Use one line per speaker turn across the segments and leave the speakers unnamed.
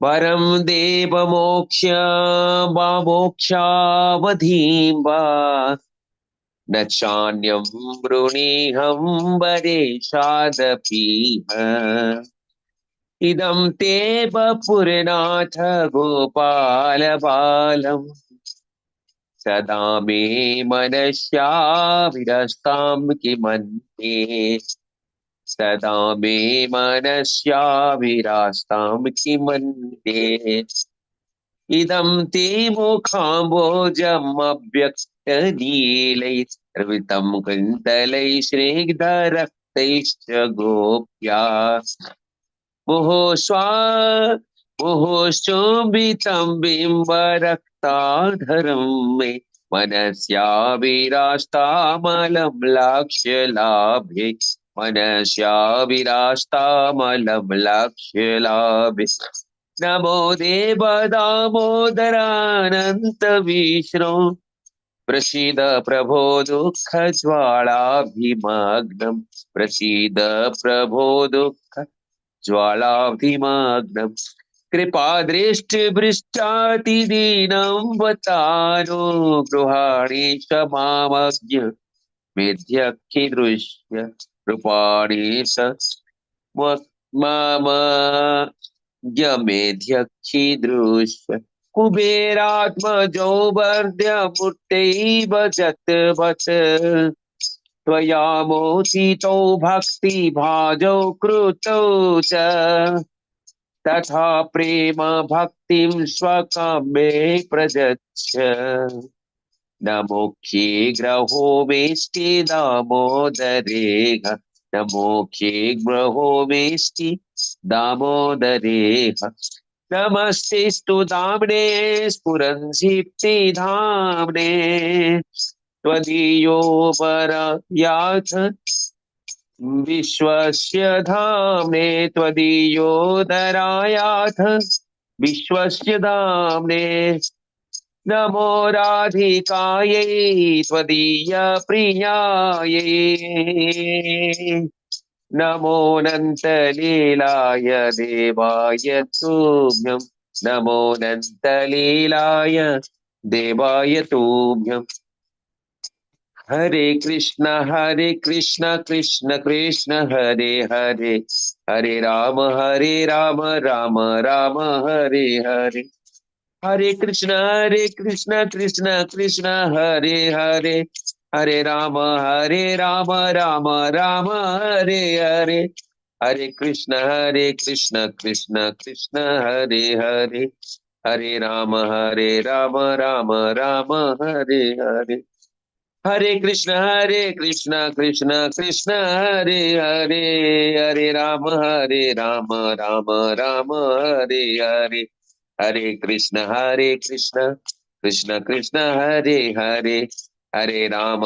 परं देवमोक्ष्य वा मोक्षावधिं वा न चान्यं वृणीहं वरेशादपीह इदं ते वपुरनाथ गोपाल बालम् सदा मे मनस्याभिरस्तां किमन्ये सदा मे मनस्याभिरास्तां किमन्ये इदं ते मुखाम्बोजमव्यक्तनीलैर्वृतं कुन्तलैः स्निग्धरक्तैश्च गोप्या मुहुस्वा मुहुश्चुम्बितं बिम्बरक्ताधरं मे मनस्याविरास्तामलं लक्ष्य लाभे मनस्याविरास्तामलं लक्ष्य लाभे नमो देव दामोदरानन्त विष्णु प्रसीद प्रभो दुःखज्वालाभिमग्नं प्रसीद प्रभो दुःख ज्वालाभिमग्नं कृपादृष्टिभृष्टातिदीनं वतानो गृहाणि क्षमामज्ञ मेध्यखिदृश्य रूपाणि स मम मेध्यखिदृश्य कुबेरात्मजो वर्ध्यमूर्तैव जतवत् त्वया मोहितो भक्तिभाजौ कृतौ च तथा प्रेम भक्तिं स्वकाम्ये प्रयच्छ न मोक्षे ग्रहो वेष्टि दामोदरेह न मोक्षे ग्रहो वेष्टि दामोदरेह नमस्तेस्तु धाम्ने स्फुरन्सिप्ति धाम्ने त्वदीयो परयाथ विश्वस्य धाम्ने त्वदीयोदरायाथ विश्वस्य धाम्ने नमो राधिकायै त्वदीयप्रियायै नमोऽनन्तलीलाय देवाय तुभ्यं नमोऽनन्तलीलाय देवाय तुभ्यम् हरे कृष्ण कृष्ण कृष्ण हरे हरे हरे राम राम राम हरे हरे हरे कृष्ण कृष्ण कृष्ण हरे हरे हरे राम राम राम हरे हरे हरे कृष्ण कृष्ण कृष्ण हरे हरे हरे राम राम राम हरे हरे हरे कृष्ण कृष्ण कृष्ण हरे हरे हरे राम राम राम हरे हरे हरे कृष्ण कृष्ण कृष्ण हरे हरे हरे राम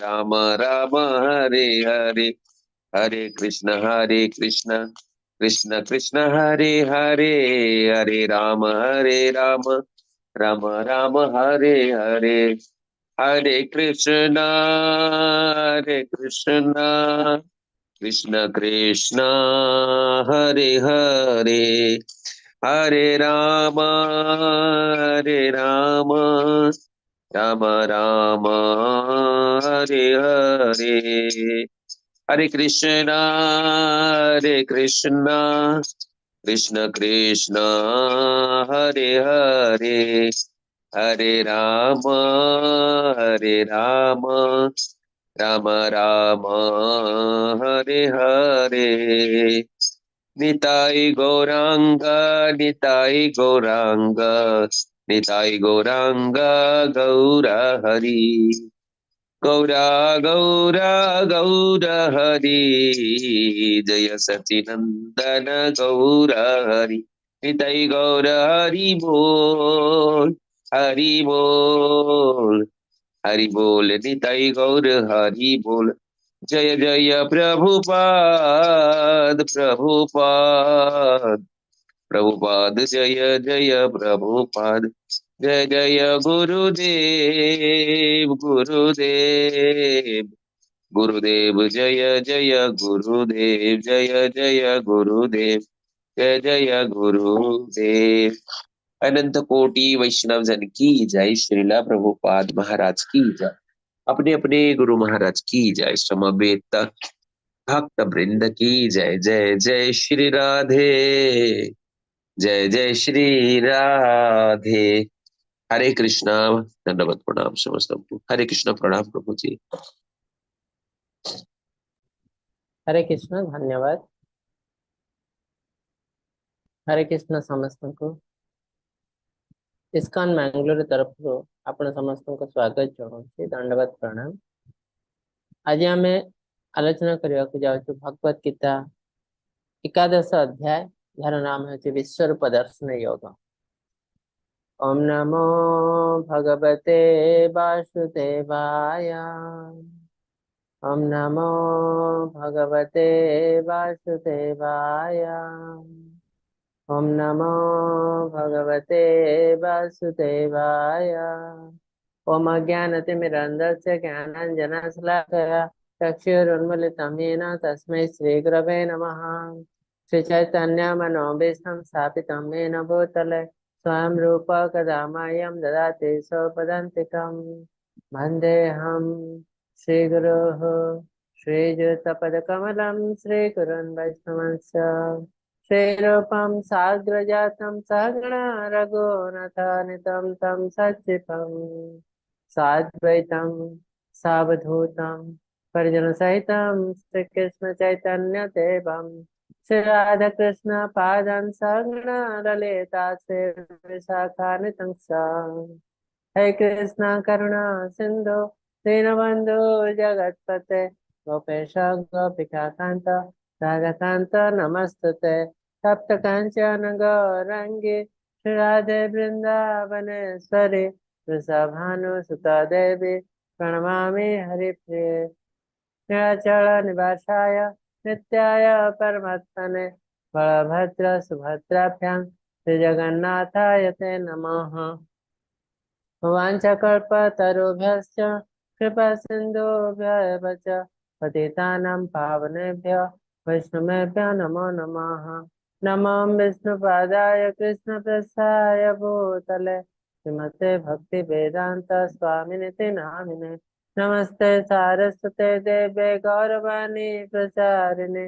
राम राम हरे हरे हरे कृष्ण कृष्ण कृष्ण हरे हरे हरे राम राम राम हरे हरे हरे कृष्ण कृष्ण कृष्ण हरे हरे हरे राम राम राम हरे हरे हरे कृष्ण कृष्ण कृष्ण हरे हरे हरे राम राम राम हरे हरे निताई गौरांग निताई गौरांग निताई गौरांग गौर हरि गौरा गौरा गौर हरि जय सचिनंदन गौर हरि निताई गौर हरि बोल हरि बोल हरि बोल निताई गौर हरि बोल जय जय प्रभुपाद प्रभुपाद प्रभुपाद जय जय प्रभुपाद जय जय गुरुदेव गुरुदेव गुरुदेव जय जय गुरुदेव जय जय गुरुदेव जय जय गुरुदेव। अनंत कोटि वैष्णव जन की जय। श्रीला प्रभुपाद महाराज की जय। अपने अपने गुरु महाराज की जय। समवेत भक्त वृंद की जय। जय जय श्री राधे। जय जय श्री राधे। हरे कृष्णा। दंडवत प्रणाम समस्त को। हरे कृष्ण प्रणाम प्रभु जी।
हरे कृष्ण धन्यवाद। हरे कृष्ण समस्त को इस्कॉन मैंगलोर तरफ आपण समस्त को स्वागत जनाऊँ। दंडवत प्रणाम। आज आम आलोचना करने को जाऊँ भगवत गीता एकादश अध्याय यार नाम है विश्वरूप दर्शन योग। ओम नमो भगवते वासुदेवाय। ओम नमो भगवते वासुदेवाय। ओम नमो भगवते वासुदेवाय। ओम अज्ञानतिमिरन्धस्य ज्ञानाञ्जनशलाकया चक्षुरुन्मीलितं येन तस्मै श्रीगुरवे नमः। श्रीचैतन्यमनोभीष्टं स्थापितं येन भूतले स्वयं रूप कदा मह्यं ददाति स्वपदान्तिकं। वन्देऽहं श्रीगुरोः श्रीयुतपदकमलं श्रीगुरुन् वैष्णवंश्च श्रीरूपं साग्रजातं सहगणा रघुनाथान्वितं तं सच्चितं साद्वैतं सावधूतं परिजनसहितं श्रीकृष्ण चैतन्य देवं श्री राधा कृष्ण पादं सहगणा ललिता श्रीविशाखान्वितं च। हे कृष्ण करुणा सिंधु दीनबंधु जगतपते गोपेश गोपिका कांत राधाकांत नमस्तुते तप्त कांचन गौरंगी श्री राधे वृंदावनेश्वरी वृषभानुसुता देवी प्रणमामि हरिप्रिये। नीलाचल निवासाय नित्याय परमात्मने बलभद्र सुभद्राभ्यां श्रीजगन्नाथाय ते नमः। वाञ्छाकल्पतरुभ्यश्च कृपा सिन्धुभ्यः च पतितानां पावनेभ्यो वैष्णवेभ्यो नमो नमः। नमो विष्णुपादाय कृष्णप्रसाय भूतले श्रीमते भक्तिवेदान्त स्वामिनिति नामिने। नमस्ते सारस्वते देवे गौरवाणी प्रचारिणे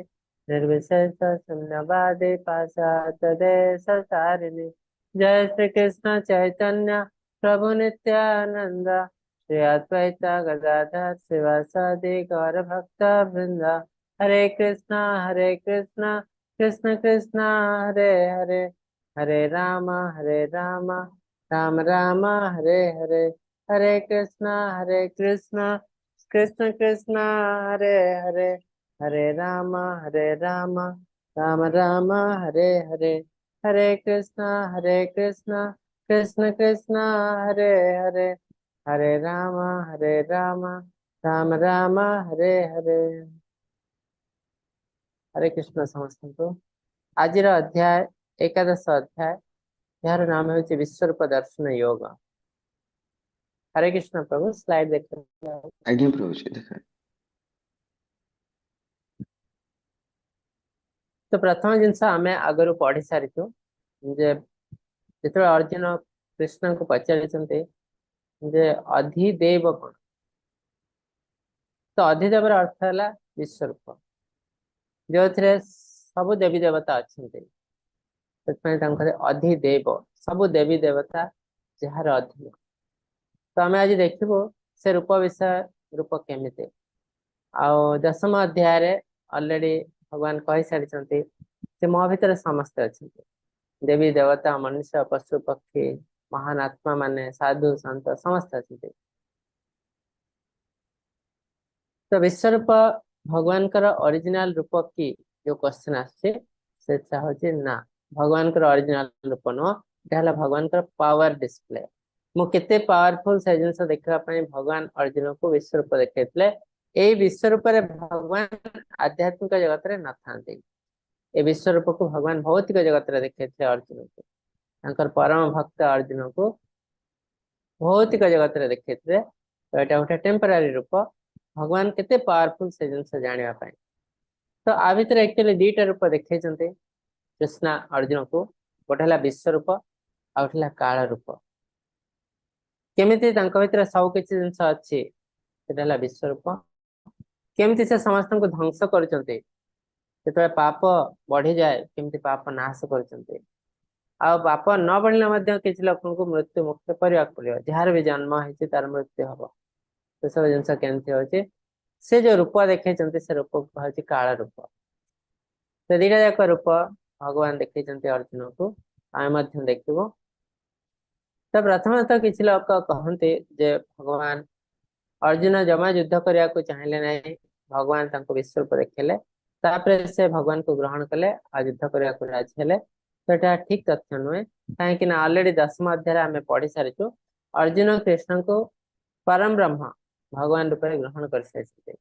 निर्विशेष शून्यवादी पाश्चात्यदेशतारिणे। जय श्री कृष्ण चैतन्य प्रभु नित्यानंद श्री अद्वैता गदाधर शिवासादि गौर भक्त वृंद। हरे कृष्णा कृष्ण कृष्ण हरे हरे हरे राम राम राम हरे हरे। हरे कृष्णा कृष्ण कृष्ण हरे हरे हरे राम राम राम हरे हरे। हरे कृष्णा कृष्ण कृष्ण हरे हरे हरे राम राम राम हरे हरे। हरे कृष्ण समस्त को आज अध्याय एकादश अध्याय यार नाम है विश्वरूप दर्शन योग। हरे कृष्ण प्रभु स्लाइड देख।
आज्ञा प्रभु जी देखा।
तो प्रथम जिनस आम आगर पढ़ी सारी जे जो अर्जुन कृष्ण को पचारे अधिदेव कौन तो अधिदेव अर्थ है विश्वरूप जो थे सब देवी देवता अच्छा अधिदेव सब देवी देवता जार अधीन। तो आम आज देखो से रूप विषय रूप केमी आ दशम अध्याय ऑलरेडी भगवान कही सारी मो भितर समस्ते अच्छा देवी देवता मनुष्य पशु पक्षी महान आत्मा माने साधु संत समस्त अच्छे। तो विश्वरूप भगवान ओरिजिनल रूप कि जो क्वेश्चन आसे ना भगवान ओरिजिनल रूप नुह भगवान पावर डिस्प्ले मुझे पावरफुल से जिन देखापी भगवान अर्जुन को विश्वरूप देखते ये विश्वरूप भगवान आध्यात्मिक जगत में न था। ये विश्वरूप को भगवान भौतिक जगत में देखते अर्जुन को परम भक्त अर्जुन को भौतिक जगत में देखते तो यहाँ गोटे टेम्परारी रूप भगवान केते पावरफुल से जिन जानापी। तो आ भर एक्चुअली दीटा रूप देखते कृष्णा अर्जुन को गोटे है विश्व रूप आउ काल रूप केमिति भितर सब किसी जिनस अच्छी सेटा विश्व रूप केमिति से समस्त को ध्वंस करते पाप बढ़ी जाए केमिति पाप नाश करते आ पाप न बढ़ले किसी लोक को मृत्यु मुक्त करने पड़ो जार भी जन्म है तार मृत्यु हम से सब जिन केमती हो से जो रूप देखते से रूप कह काल रूप तो दीटा जाक रूप भगवान देखते अर्जुन को आम देखू तो प्रथम तो किसी लोग कहते जे भगवान अर्जुन जमा युद्ध करने को चाहिए ना भगवान विश्व रूप देखले तापर से भगवान को ग्रहण कले आ युद्ध करने को राजी हेले तो यहाँ ठीक तथ्य नुहे कहीं ऑलरेडी 10th अध्याय आम पढ़ी सारी अर्जुन कृष्ण को परम ब्रह्म भगवान रूप ग्रहण कर सारी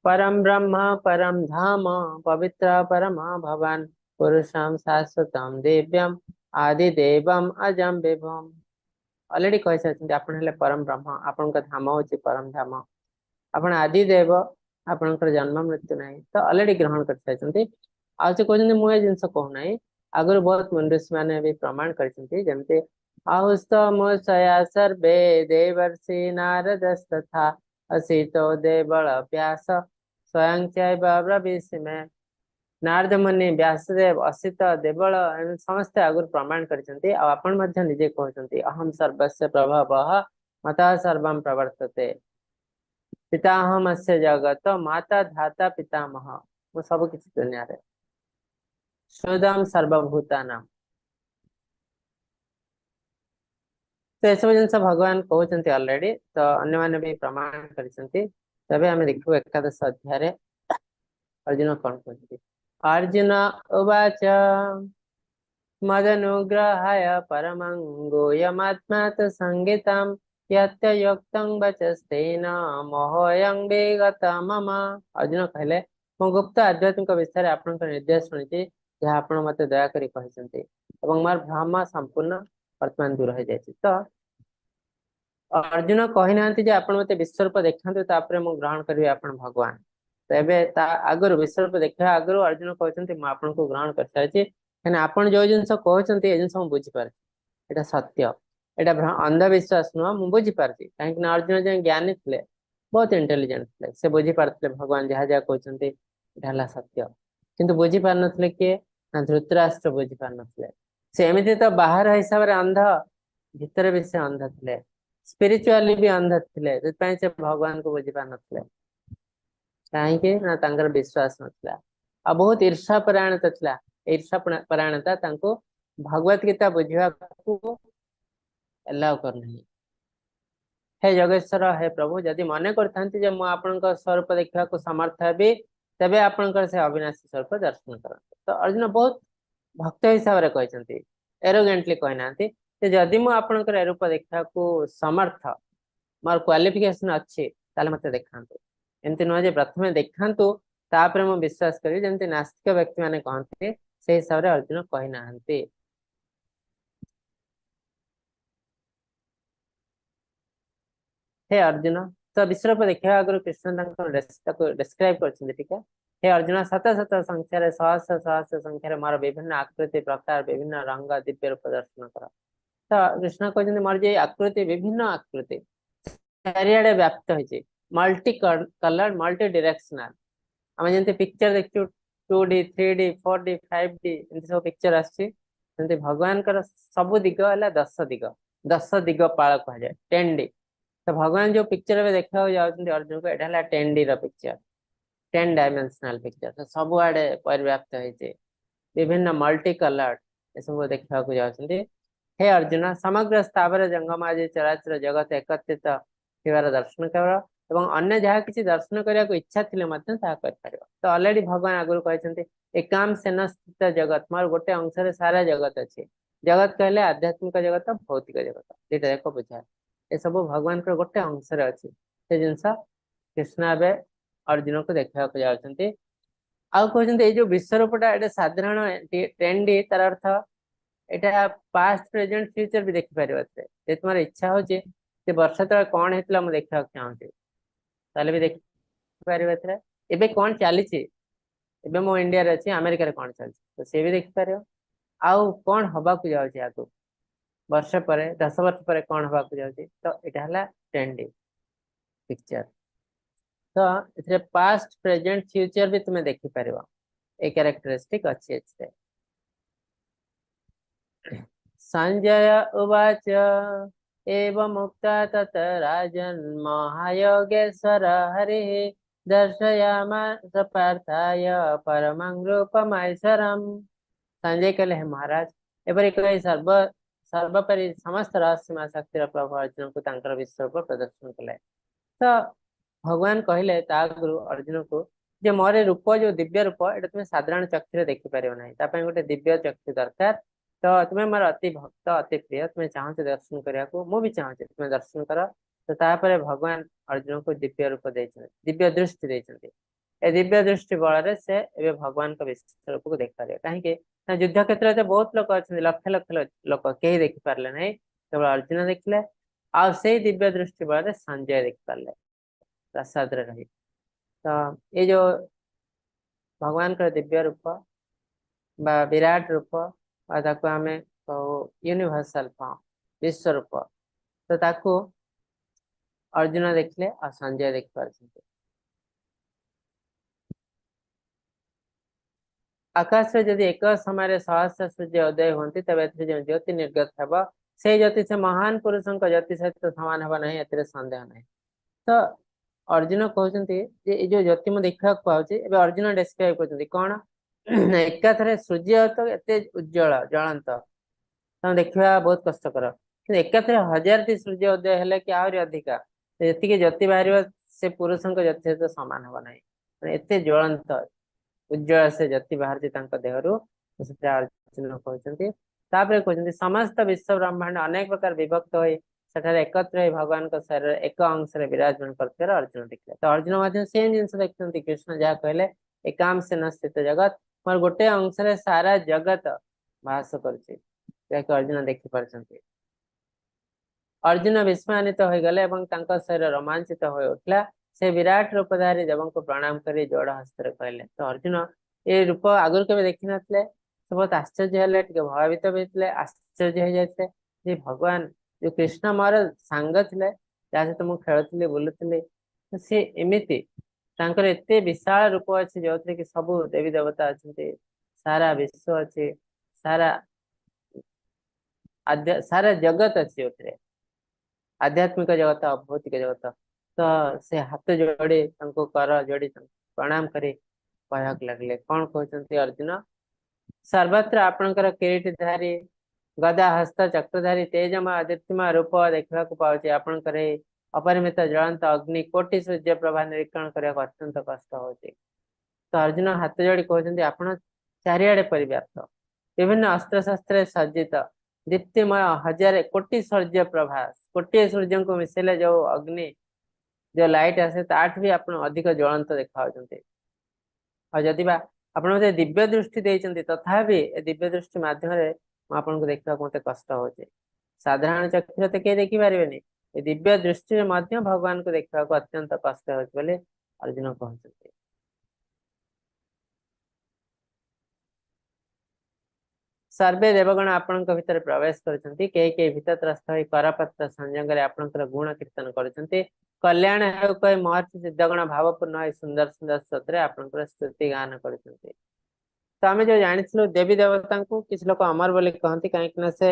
परम ब्रह्म परम धाम पवित्र परम भवान पुरुषम शाश्वतम दिव्यम आदि देवम अजम विभम ऑलरेडी कह सारी आपन परम ब्रह्म आपण धाम हूँ परम धाम आपण आदि देव आपणकर जन्म मृत्यु ना तो ऑलरेडी ग्रहण कर सारी आज कहते मुझे जिन कहूना आगुरी बहुत मुंडुषी मैंने भी प्रमाण करमती आहुस्तमुषया सर्वे देवर्षि नारदस्तथा असितो देवल व्यास स्वयं चैव में नारद मुनि व्यासदेव असित देवल समस्ते आगुरी प्रमाण करजे कहते अहम सर्वस्य प्रभव मता सर्वं प्रवर्तते पिताहम अस्य जगत माता धाता पितामह मु सब किसी दुनिया रे शुद्धम सर्वभूतानां तो ये सब जिन भगवान कहते ऑलरेडी तो अन्य माने भी प्रमाण करते तबे आम देखू एकादश अध्याय अर्जुन कौन कहते अर्जुन उवाच मदनुग्रहाय परमं गुह्यमात्मात् संगीतं यत्युक्तं वचस्तेन मोहोऽयं विगत मम अर्जुन कहले मो गुप्त आध्यात्मिक विषय आपन निर्देश शुणी जहाँ आप मत दयाकोर कहते मोर भ्रम संपूर्ण वर्तमान दूर हो जाए तो अर्जुन कही ना आप मत विश्वरूप देखा मुझे ग्रहण करी आप भगवान तो ये आगुरी विश्वरूप देखा आगुरी अर्जुन कहते मुझे को ग्रहण कर सारी कहीं आप जो जिन कहते ये जिन बुझीपार यहाँ सत्य यहाँ अंधविश्वास नुह मुझे बुझीपारी कहीं अर्जुन जो ज्ञानी थे बहुत इंटेलिजेंट थे से बुझीपारे भगवान जहाँ जहाँ कहते यहाँ सत्य किंतु बुझी पार नथिले किए ना धृतराष्ट्र बुझी पार नथिले से एमिति तो बाहर हिसाब रे अंध भीतर भी से अंध थे स्पिरिचुअली भी अंध थे से भगवान को बुझी पार नथिले कहीं ना तांकर विश्वास नथिला आ बहुत ईर्षा परायणता थिला ईर्षा परायणता तांको भगवत गीता बुझिया को अलाउ कर नहीं हे जगेश्वर हे प्रभु जदि मन करथांती जे मु आपनका स्वरूप देखा को समर्थ हेबी तबे आपनकर से अविनाशी स्वरूप दर्शन कर तो अर्जुन बहुत भक्त हिसाब से कहते एरोगेंटली कहना जदि मु आपनकर रूप देखा को समर्थ मोर क्वालिफिकेशन अच्छी ताले मते देखांतु एमती नुह प्रथम देखांतु तापर मु विश्वास करी जमती नास्तिक व्यक्ति माने कहते से हिसाब से अर्जुन कही ना हे अर्जुन तो विश्वरूप देखा आगुरी कृष्ण डिस्क्राइब कर ठीक है हे अर्जुन शत शत संख्यार सहस्र सहस्र संख्यार मोर विभिन्न आकृति प्रकार विभिन्न रंग दिव्य रूप दर्शन कर तो कृष्ण कहते मोर जे आकृति विभिन्न आकृति चारिआडे व्याप्त होती मल्टी कलर मल्टी डायरेक्शनल आम जमी पिक्चर देखु 2D 3D 4D 5D एमती सब पिक्चर आसती भगवान सबू दिग है 10 दिग पाल कह 10D तो भगवान जो पिक्चर में देखा जाती अर्जुन को यहाँ 10D पिक्चर 10 डायमेंशनल पिक्चर तो सब आड़े परिव्याप्त होती विभिन्न मल्टी कलर ये सब देखा जाती हे अर्जुन समग्र स्थावर जंगम आदि चराचर जगत एकत्रित होवार दर्शन कर अन्य जहाँ किसी दर्शन करने को इच्छा थी तो ऑलरेडी भगवान आगुरी कहते एकाम सेन स्थित जगत मोर गोटे अंश सारा जगत अच्छे जगत कहले आध्यात्मिक जगत भौतिक जगत दुटा जाक बुझाए ये सब भगवान गोटे अंश अच्छी से जिन कृष्ण ए अर्जुन को देखा जाती आउ कहते जो विश्वरूपटा ये साधारण 10D तार अर्थ यहाँ पास्ट प्रेजेंट फ्यूचर भी देखिपार जे तुम्हार इच्छा हो वर्ष तक कौन होता मुझे देखा चाहूँगी भी देखिपारे कौन चली ଏବେ मो इंडिया रे अछि अमेरिका रे कोन चलछि तो से भी देखि पारियो आउ कोन हबा को जाउछि आगु वर्ष पर 10 वर्ष पर कोन हबा को जाउछि तो एटा हला ट्रेंडिंग पिक्चर तो इथरे पास्ट प्रेजेंट फ्यूचर भी तुमे देखि पारियो ए कैरेक्टरिस्टिक अछि एथरे संजय उवाच एवं मुक्ता तत राजन् महायोगेश्वर हरिः दर्शयामास पार्थाय परमं रूपमैश्वरम् संजय कहले हे महाराज एपरि कहि सर्वपरि समस्त रहस्यमय शक्तिर प्रभु अर्जुन को तांकर विश्वरूप प्रदर्शन कले तो भगवान कहले ता गुरु अर्जुन को जे मोरे रूप जो दिव्य रूप एटा तुमे साधारण चक्षुरे देखि पारियो नाही ता पय गोटे दिव्य चक्षु दरकार तो तुम्हें मोर अति भक्त अति प्रिय तुम्हें चाहते दर्शन करिया को मु भी चाहते तुम्हें दर्शन कर तो तापर भगवान अर्जुन को दिव्य रूप देछन दिव्य दृष्टि देछन ए दिव्य दृष्टि बल से एबे भगवान का विश्व रूप को देख पारे काहे के युद्ध क्षेत्र में बहुत लोग अच्छे लक्ष लक्ष लोक कहीं देखि पारले नहीं केवल अर्जुन देखले आ से दिव्य दृष्टि बल संजय देख पारले प्रसाद रे रही तो ये जो भगवान का दिव्य रूप बा विराट रूप ताको आमे यूनिवर्सल फॉर्म विश्व रूप तो ताको अर्जुन देखले और संजय देख पारछन्ते आकाश रे यदि एक समय सहस्र सूर्य उदय होती तबे जो ज्योति निर्गत हेब से ज्योति से महान पुरुषों ज्योति सहित समान हेब नहीं एते संदेह नहीं तो अर्जुन कहते ये जो ज्योति मुझे देखा पाऊँगी एबे अर्जुन डिस्क्राइब करछन्ती कोन एकाथरे सूर्य तो एते उज्जवल ज्वलंत तुम देखा बहुत कष्टकर एकाथरे 1000टी सूर्य उदय हेले कि आहरी अधिका जी ज्योति बाहर से पुरुषों ज्योति सहित सामान हेब नहीं एते ज्वलंत उज्जवल से ज्योति बाहर देहरु अर्जुन कहते समस्त विश्व ब्रह्मांड अनेक प्रकार विभक्त हो सेठारे एकत्र भगवान का शरीर एक अंश विराजमान करते अर्जुन देखले तो अर्जुन सेम जिन देखते कृष्ण जहाँ कहले एकाम से न स्थित जगत मोर गोटे अंश सारा जगत भास कर अर्जुन देखि पारछन्ती अर्जुन विस्मानित हो गले शरीर रोमांचित हो उठला से विराट रूपधारी देव को प्रणाम कर जोड़ हस्त कहले तो अर्जुन ये रूप आगुरी के देखी नथिले से बहुत आश्चर्य हेले भयभीत भी होते आश्चर्य हो जाते जे भगवान जो कृष्ण मोर सांग थे जहाँ सहित मुझे खेलुली बुलूली तो सी एमती एते विशाल रूप अच्छे जो थे कि सब देवी देवता अच्छे सारा विश्व अच्छे सारा सारा जगत अच्छे जो आध्यात्मिक जगत भौतिक जगत तो से हाथ जोड़ी कर जोड़ी प्रणाम करी कहक लगले कौन कहते अर्जुन सर्वत्र आपणकर किरीटधारी गदा हस्त चक्रधारी तेजमय आदित्यमय रूप देखा पाऊँ आपणकर अपरिमित ज्वलंत अग्नि कोटि सूर्य प्रभा निरीक्षण करने अत्यंत कष्ट हो तो अर्जुन हाथ जोड़ी कहते आपण चारिआडे परिव्याप्त विभिन्न अस्त्र शस्त्र सज्जित दीप्तिमय 1000 कोटि सूर्य प्रभा कोटि सूर्य को मिसेले जो अग्नि जो लाइट आसे ताठ भी आप अधिक ज्वलंत देखा और जदि आप दिव्य दृष्टि देते तथापि दिव्य दृष्टि मध्यम आपको देखा मत कष्ट हो साधारण चक्षुर तो कहीं देखी पारे दिव्य दृष्टि भगवान को देखा अत्यंत कष्ट हो अर्जुन कहते सर्वे देवगण आपण भीतर प्रवेश करछन्ति कई भीतरस्थ होई करपत्र संजंगरे आपणकर गुण कीर्तन करछन्ति कल्याण है कोई महर्षि सिद्धगण भावपूर्ण है सुंदर सुंदर स्तोत्र आपणकर स्तुति गान करछन्ति तो आमे जो जानिथिलु देवी देवता को किछ लोक अमर बोली कहंती काहे से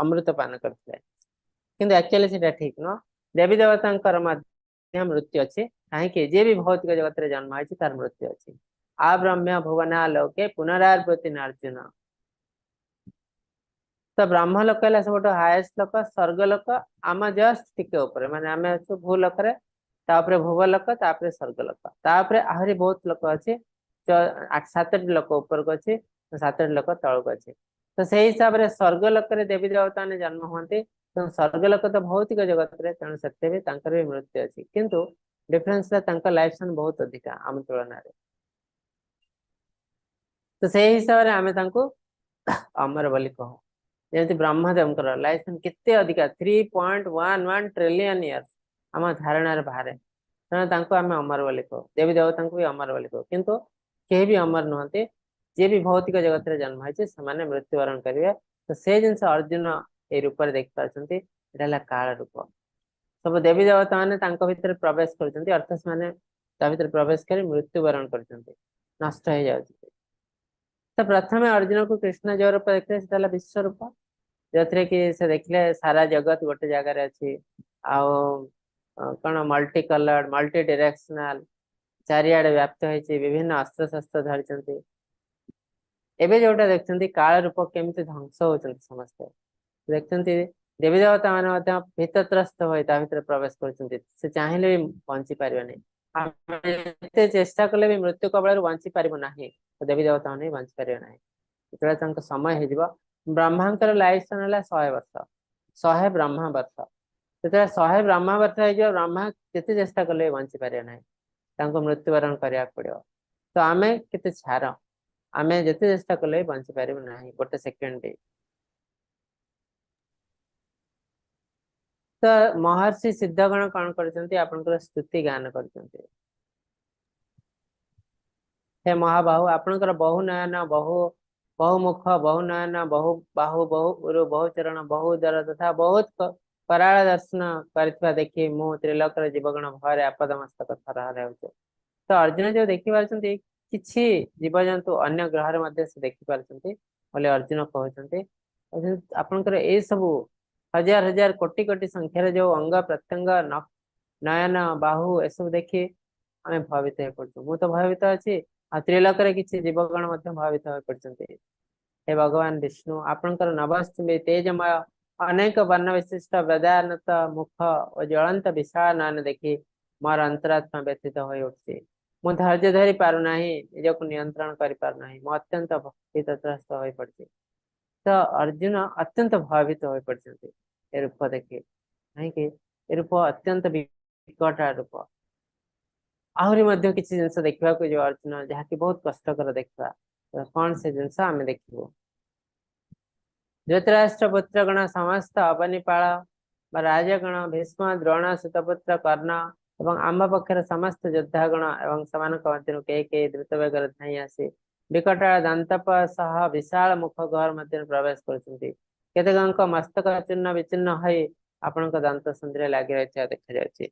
अमृत पान करथिले किंतु एक्चुअली सेटा ठीक न देवी देवतांकर मध्य मृत्यु अछि काहे कि जे भी भौतिक जगत रे जन्म होइछि तार मृत्यु अछि आ ब्रह्म भुवना लोके पुनरावृत्ति अर्जुन तो ब्रह्म लोक है सब हाएस्ट लोक स्वर्ग लोक आम जस्ट टिके ऊपर माने आमे अछु भूलोक रे तापरे भूवलोक तापरे स्वर्ग लोक तापरे आहरी बहुत लोक अछि 7टी लोक ऊपर को अछि 7टी लोक तळ को अछि तो से हिसाब रे स्वर्ग लोक रे देवी देवता ने जन्म होंती तो स्वर्ग लोक तो भौतिक जगत रे तेणु सत्य भी तांकर भी मृत्यु अछि किंतु डिफरेंस ला तांकर लाइफ सन बहुत अधिक आम तुलना रे तो से हिसाब रे आमे तांको अमर बोली कहू जमी ब्रह्मदेव लाइफ केते अधिका 3.11 ट्रिलियन इयर्स आम धारणा बाहर तेना आम अमर बोली कहू देवी देवता भी अमर बोली कहू किंतु केही भी अमर नुहंती जे भी भौतिक जगत रे जन्म होइছে ସେମାନେ मृत्युवरण करिवे तो से जिनस अर्जुन ए रूप रे देख पाछंती एटा ला काल रूप सब देवी देवता माने तांको भितर प्रवेश करछंती अर्थ माने ता भितर प्रवेश करी मृत्युवरण करछंती नष्ट हो जाउछ तो प्रथमे अर्जुन को कृष्ण जो रूप देखले सेटा ला विश्व रूप जोथरे कि से देखले सारा जगत गोटे जगह रे अछि आउ कण मल्टी कलर्ड मल्टी डायरेक्शनल चारिआडे व्याप्त होइछि विभिन्न अस्त्र शस्त्र धरिछंती एबे जोटा देखछंती काल रूप केमिति ध्वंस होछंती समस्त देखछंती देवी देवता माने मध्य भीतत्रस्त होई ता भितर प्रवेश करछंती से चाहिले भी बंची पारिबा नै आमे एते चेष्टा कले भी मृत्यु कबळରୁ बंची पारिबो नाही तो देवी देवता माने बंची पारिबा नाही जेतरा तांको समय हे जिवो ब्रह्मांकर लाइफ सन हला 100 वर्ष 100 ब्रह्मा वर्ष जेतरा 100 ब्रह्मा वर्ष हे जिवो ब्रह्मा केते चेष्टा कले बंची पारिबा नाही तांको मृत्युवरण करिया पड़ियो तो आमे केते छार आमे जेते चेष्टा कले बंची पारिबो नाही गोटे सेकेंड दे तो महर्षि सिद्धगण कौन करछंती आपनकर स्तुति गान करछंती हे महाबाहु आपनकर बहु नयन बहु बहुमुख बहु नयन बहु बाहु बहु उरु बहु चरण बहु दर तथा बहुत कराल दर्शन करथिबा देखि मु त्रिलोकर जीवगण भୟରେ आपद मस्तक थरहर हेउचे तो अर्जुन जो देखि पारछंती किछि जीवजंतु अन्य ग्रह रे मध्ये से देखि पारछंती बोले अर्जुन कहउछंती आपनकर ए सब हजार हजार कोटि कोटि संख्या रे जो अंग प्रत्यंग नयन बाहु ए सब देखि आमे भावित हे पड़छु मु तो भावित अछि आ त्रिलोक रे किछि जीवगण मध्ये भावित हो पड़छंती हे भगवान विष्णु आपनकर नभस्तुमे तेजमय अनेक वर्ण विशिष्ट वदानत मुख और ज्वलंत विशाल नयन देखि मोर अंतरात्मा व्यथित होई उठछि मु धैर्य धरि पारु नाही निजको नियंत्रण करि पारु नाही मु अत्यंत भीतत्रस्त होई पड़छि तो अर्जुन अत्यंत भावित होई पड़छंती ए रूप देखि नहीं कि ए रूप अत्यंत विकट रूप आहुरी मध्य किछि जिंस देखिबा को जो अर्जुन जहा कि बहुत कष्टकर देखिबा तो कौन से जिंस आमे देखिबो धृतराष्ट्र पुत्र गण समस्त अवनिपाल राजगण भीष्म द्रोण सुतपुत्र कर्ण एवं आम पक्षर समस्त योद्धागण एवं समान मध्य के द्रुत वेगर धाई आसी विकट दंतप सह विशाल मुख घर मध्य प्रवेश करछंती केतेक मस्तक चूर्ण विचिन्न होई आपनक दंत संद्रे लागि रहै देखा जाउछि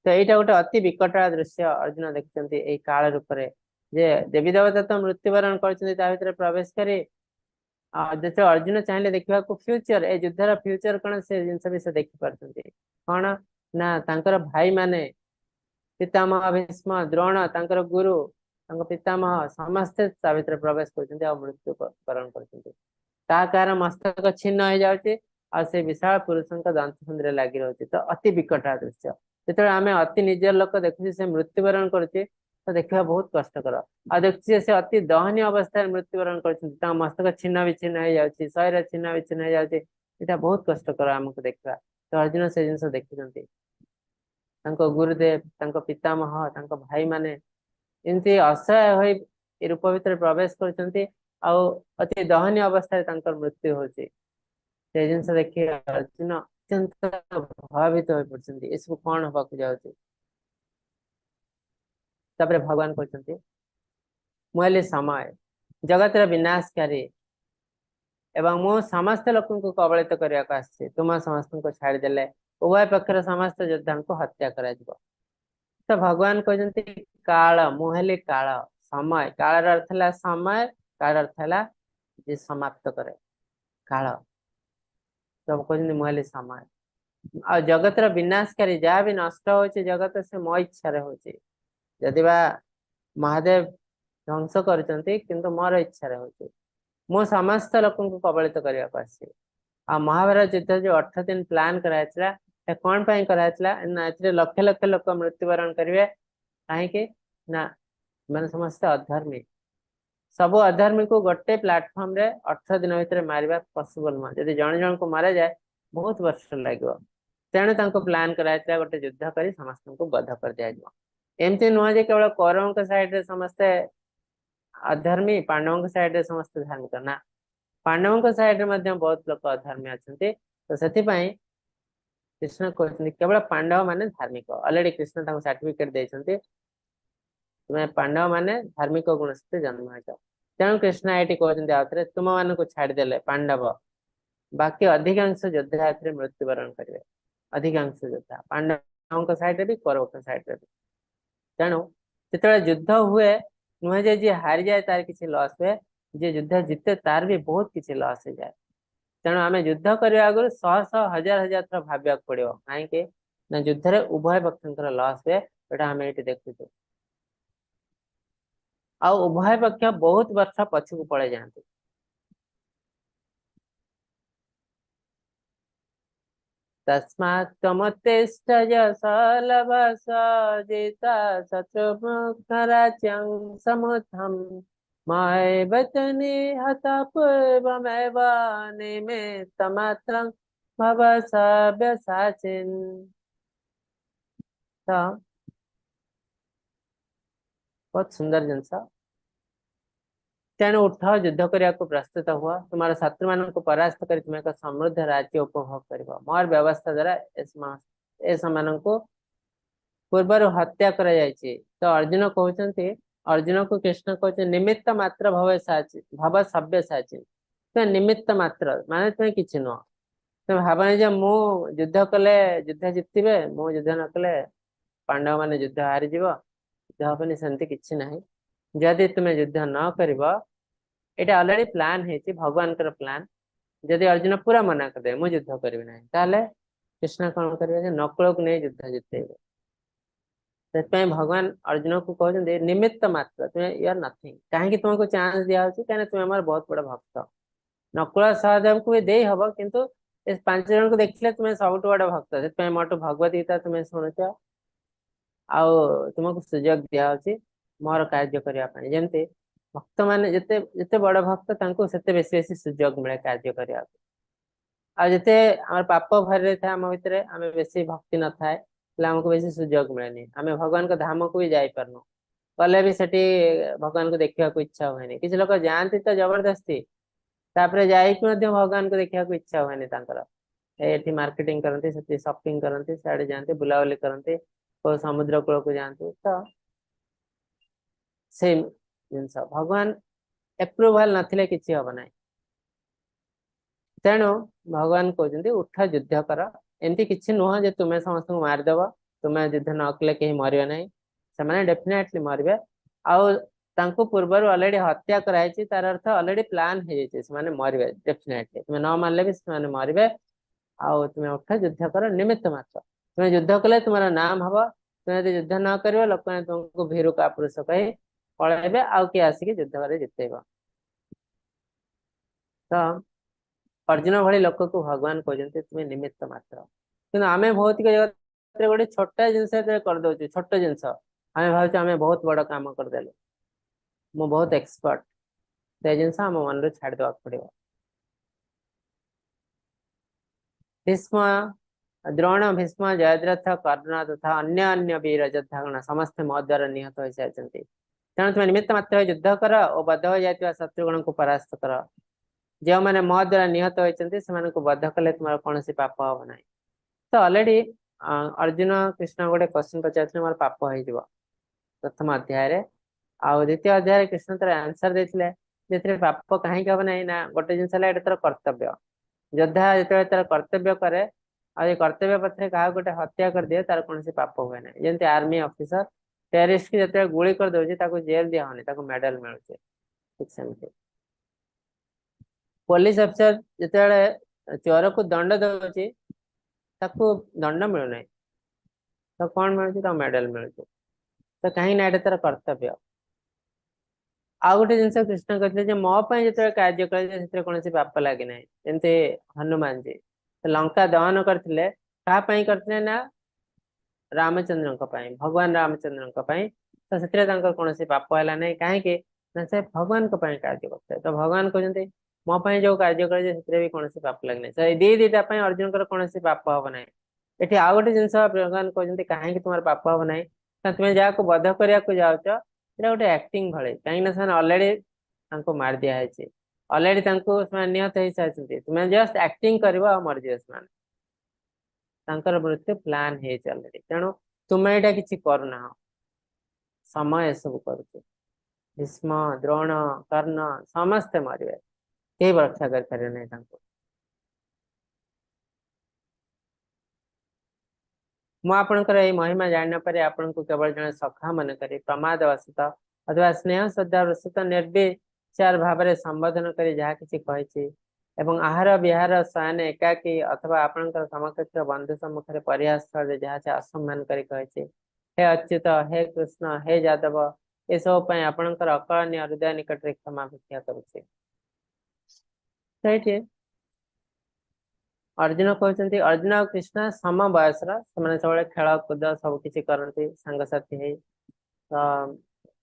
तो एटा गोटे अति विकट दृश्य अर्जुन देखछंती ए काल रूप रे जे देवी देवता तो मृत्युवरण करछंती ता भितर प्रवेश करे जैसे अर्जुन चाहे देखा फ्यूचर ए युद्धर फ्यूचर कौन से जिनस भी से देखि पारछंती कौन ना तांकर भाई माने पितामह भीष्म द्रोण तांकर गुरु तांकर पितामह समस्त ता भितर प्रवेश करछंती आ मृत्यु वरण करछंती ताकार मस्तक छिन्न हो जाउछि आ से विशाल पुरुषंक दंत संद्रे लागि रहउछि तो अति विकट दृश्य जेतले आमे अति निजर लोक देखुछि से मृत्युवरण करछि तो देखा बहुत कष्टकर आ देखिए से अति दहनीय अवस्था मृत्युवरण कर मस्तक छिन्न विच्छिन्न हो जाउछि शरीर छिन्न विच्छिन्न हो जाउछि एटा बहुत कष्टकर हमको देखा तो अर्जुन से जिनस देखिसंती तांको गुरुदेव तांको पितामह तांको भाई माने एमती असहाय होई ए रूप भीतर प्रवेश करछंती आ अति दहनीय अवस्था तांकर मृत्यु होछि से जिनस देखि अर्जुन अत्यंत प्रभावित होई पड़छंती इसको कोन होबा को जाउछि तापरे भगवान कहते मुझे समय जगत विनाशकारी एवं मु समस्त लोक को कबलित करने को आसी तुम समस्त को छाड़देले उभय पक्षर समस्त योद्धा को हत्या कर तो भगवान कहते काल मुहली काल समय काल अर्थ है समय काल अर्थ है समाप्त करे काल तो कहते मुहली समय आ जगत विनाशकारी जहाँ भी नष्ट हो जगत से मो इच्छा होची जदि बा महादेव ध्वंस करचंती किंतु मोर इच्छा होची मो समस्त लोक को कबलित करने को आसी आ महाभारत युद्ध जो 8 दिन प्लान करायतला ए कोन पई करायतला ना एतरे लक्ष लक्ष लोक मृत्युवरण करिवे काहे के ना माने समस्त अधर्मी सब अधर्मी को गोटे प्लेटफॉर्म रे 18 दिन भीतर मारिबा पॉसिबल मा यदि जण जण को मारे जाए बहुत वर्ष लागो तेणु तांको प्लान करायतला गोटे युद्ध करी समस्त को बध कर दिया जाय एमती नुह जे केवल कौरव साइड रे समस्ते अधर्मी पांडवों साइड रे समस्त धार्मिक ना पांडवों साइड रे बहुत लोग अधर्मी अच्छा तो से कृष्ण कहते केवल पांडव माने धार्मिक ऑलरेडी कृष्ण सर्टिफिकेट देते तुम्हें पांडव माने धार्मिक गुण सहित जन्म होइछ तेणु कृष्ण एटी कहते आउथरे तुम मान को छाड़देले पांडव बाकी अधिकांश योद्धा एथिरे मृत्युवरण करेंगे अधिकांश योद्धा पांडव साइड भी कौरव साइड भी तेणु जो युद्ध हुए नुहे जे जी हारी जाए तार किसी लॉस हुए जे युद्ध जीते तार भी बहुत किसी लॉस हो जाए तेणु आम युद्ध करने आगु शह शह हजार हजार थर भाविया पड़ो कहीं ना युद्ध रे उभय पक्ष लॉस हुए यहाँ आम ये देखुଛୁ आ उभय पक्ष बहुत वर्ष पछकू पड़े जाते तस्मात् त्वमुत्तिष्ठ यशलभस जिता शत्रुमुखराज्यं समुद्धम् मयैव तु निहतः पूर्वमेव निमित्तमात्रं भव सव्यसाचिन् तो बहुत सुंदर जिनस तेणु उठ युद्ध करने को प्रस्तुत हुआ तुम्हारा शत्रु मान को परास्त कर तुम एक समृद्ध राज्य उपभोग कर मोर व्यवस्था द्वारा मान को पूर्व हत्या कर तो अर्जुन कहते अर्जुन को कृष्ण कहते निमित्त मात्र भव साची भव सभ्य साची तो निमित्त मात्र माने तुम्हें किसी नुह तुम भावनी जे मु युद्ध कले युद्ध जितबे मु युद्ध न कले पांडव मान युद्ध हारी जीव युद्ध हबनी सेमती किसी ना जदि तुम्हें युद्ध न कर एटा ऑलरेडी प्लान है भगवान प्लान जदि अर्जुन पूरा मना कर दे मु युद्ध करी ना ताले कृष्ण कौन करेंगे नकुल को नहीं युद्ध जितेबे से भगवान अर्जुन को कहते निमित्त मात्र तुम्हें यार नथिंग कहीं तुमको चांस दिया कहीं तुम हमारे बहुत बड़ा भक्त नकुल सहदेव को भी दे हम किंतु इस 5 जन को देखले तुम्हें सब बड़ा भक्त से मोटू भगवत गीता तुम्हें शुणुच आउ तुमको सुजोग दिया मोर कार्य करने जमती भक्त मान जिते जिते बड़ भक्त से बेसी बेसी सुजोग मिले कार्य करने आते आम पाप भर था आम भितर आम बेसी भक्ति न थाए आमको बेसी सुजोग मिले आम भगवान को धाम को भी जापरनु गले भी सेठी भगवान को देखा इच्छा हुए किसी लोग जाती तो जबरदस्ती तापर जाइए भगवान को देखा इच्छा हुए ये मार्केटिंग करती शॉपिंग करती सियाड़े जाते बुलाबुली करते को समुद्र कूल को जाते तो से जिनस भगवान एप्रुवाल नथिले किसी हम ना तेणु भगवान कहते उठ युद्ध कर एमती किसी नुह जे तुम्हें समस्त को मारिदेव तुम्हें युद्ध न कले कहीं मरवे ना से डेफिनेटली मरवे आउ पूर्व अलरेडी हत्या कराई तार अर्थ अलरेडी प्लान हो मरवे डेफिनेटली तुम्हें न मारले भी से मरवे आउ तुम्हें उठ युद्ध कर निमित्त मात्र तुम्हें युद्ध कले तुम्हारा नाम हम तुम्हें यदि युद्ध न कर लोक तुमको भीरु का पुरुष कही पलैबे आउ किए आसिक युद्ध कर जितेब तो अर्जुन भाई लोक को भगवान कहते तुम्हें निमित्त मात्र कि आम भौतिक जगत गोटे छोटा जिनस करदे छोट जिनस आम भाव आम बहुत बड़ काम करदे मु बहुत एक्सपर्ट से जिनस आम मन छाड़देवा पड़ो भीष्म द्रोण भीष्म जयद्रथ कर्ण तथा अन्य अन्य वीर योद्धागण समस्ते मो द्वारा निहत हो सारी तेणु तुम्हें निमित्त मात्र युद्ध कर और बद्ध हो जाता शत्रुगण को परास्त कर जो मैंने मो द्वारा निहत होती से बद्ध कले तुम्हारा कौन पाप हम ना तो अलरेडी अर्जुन कृष्ण गोटे क्वेश्चन पचार मोर पाप हो प्रथम अध्याय आउ द्वितीय अध्याय कृष्ण तर आंसर देते पाप कहीं हम ना गोटे जिन तर कर्तव्य योद्धा जो तार कर्तव्य करे आ कर्तव्य पथ क्या गोटे हत्या कर दिए तार कौन पाप हुए ना जमी आर्मी ऑफिसर टेररिस्ट की जो गुली कर दे जेल दिया होनी मेडल मिलूँ ठीक सेमती पुलिस अफिसर जो चोर को दंड दौर दंड मिलूना तो कौन मिलूँ मेडल मिलूँ तो कहीं ना तार कर्तव्य आउ गोटे जिन कृष्ण कहते मो जो कार्य कर कौन पाप लगे ना जमती हनुमान जी लंका दहन करते करते ना रामचंद्र भगवान रामचंद्र तो से कौन पाप है ना कहीं से भगवान कार्य करते तो भगवान कहते मो जो कार्य कर कौन पाप लगे ना दीटा अर्जुन कौन पाप हम ना ये आउ गोटे जिन भगवान कहते कहीं तुम पाप हम ना तुम्हें जहाँ बध करने को जाऊच ये गोटे एक्टिंग भाई कहीं अलरेडी मार दिखाई अलरेडी निहत हो सारी तुम्हें जस्ट एक्टिंग कर मरजी मृत्यु प्लान है अलरेडी तेणु तुम्हें यहाँ किसी करना समय सब करुचे भीष्म द्रोण कर्ण समस्ते मरवे कई रक्षा कर पारे नहीं तांको मु आपणकर एई महिमा जान पारे आपण को केवल जने सखा मन करी प्रमाद वसत अथवा स्नेह श्रद्धा वसत निर्विचार भाव में संबोधन करी जहाँ किसी कही एवं आहार विहार शयन एकाकी अथवा आपणकर समकक्ष बंधु सम्मुख परिहास स्थल जहाँ से असम्मान करी कही हे अच्युत हे कृष्ण हे यादव ये सब आपणकर अकलनीय हृदय निकट क्षमा भिक्षा करुचे अर्जुन कहते अर्जुन और कृष्ण सम बयस सब खेल कूद सब किसी करती सांगसाथी है तो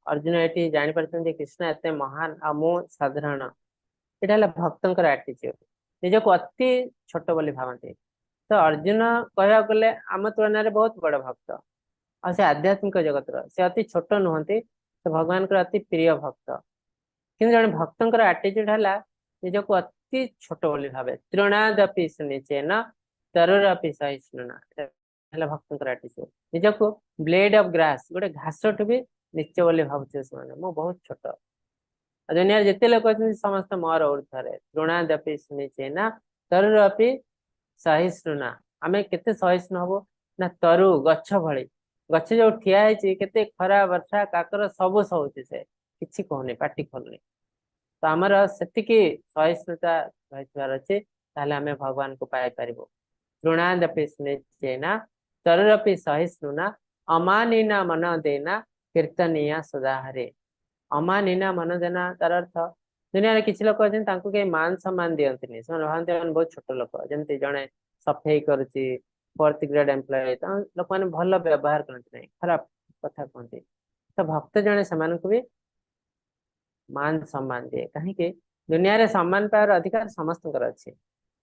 अर्जुन ये जापर कृष्ण एत महान आ मु साधारण यहाँ भक्तर आटीट्यूड निजक अति छोट बोली भावती तो अर्जुन कह गले आम तुलन में बहुत बड़ भक्त और से आध्यात्मिक जगत से अति छोट नुहति तो भगवान को अति प्रिय भक्त कि जन भक्तर आटीट्यूड है निजक अति छोट बोली भावे तृणादपि सुनिचेन तरुरपि सहिष्णुना भक्तर आटीट्यूड निजक ब्लेड ऑफ ग्रास गोटे घास भी निश्चय बोली भावुचे से बहुत छोट दुनिया जिते लोक अच्छे समस्त मोर ऊर्धरे तृणादपि सुनिचेन तरुरपि सहिष्णुना आम केते सहिष्णु हबो ना तरु गच्छ भली गच्छ जो ठिया है केते खरा वर्षा काकर सब सहुची से किछि कहनी पाटी खोलनी तो आमर सेतिकी सहिष्णुता रहिबार अछि ताले आमे भगवान को पाई परिबो तृणादपि सुनिचेन तरुरपि सहिष्णुना अमानिना मन देना कीर्तनीय सदा हरे अमानिना मन देना तार अर्थ दुनिया किसी लोक अच्छे मान सम्मान दिखती भावती बहुत छोट लोक जमी जड़े सफेई करुच्ची 4th ग्रेड एम्प्लॉय लोक मैंने भल व्यवहार करते नहीं खराब कथा कहते तो भक्त जड़े से भी मान सम्मान दिए कहीं दुनिया रे सम्मान पावर अधिकार समस्त अच्छे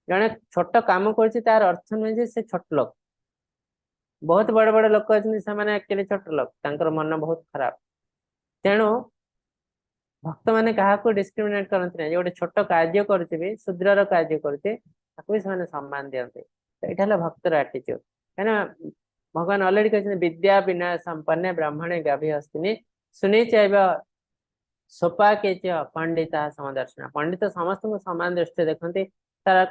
जड़े छोट कम कर अर्थ नुहे से छोट लोक बहुत बड़ बड़ लोक अच्छे एक्चुअली छोट लोक मन बहुत खराब तेणु भक्त मैंने क्या डिस्क्रिमिनेट करते नहीं गोटे छोट कार्य करुच्चे शूद्रर कार्य करुचे भी सम्मान दिखते तो यहाँ भक्तर आटीट्यूड कहीं भगवान अलरेडी कहते विद्या विनय संपन्ने ब्राह्मणे गाभी हस्तिनी सुनी चाहिए सोपा के पंडिता समदर्शना पंडित समस्त को समान दृष्टि देखते तार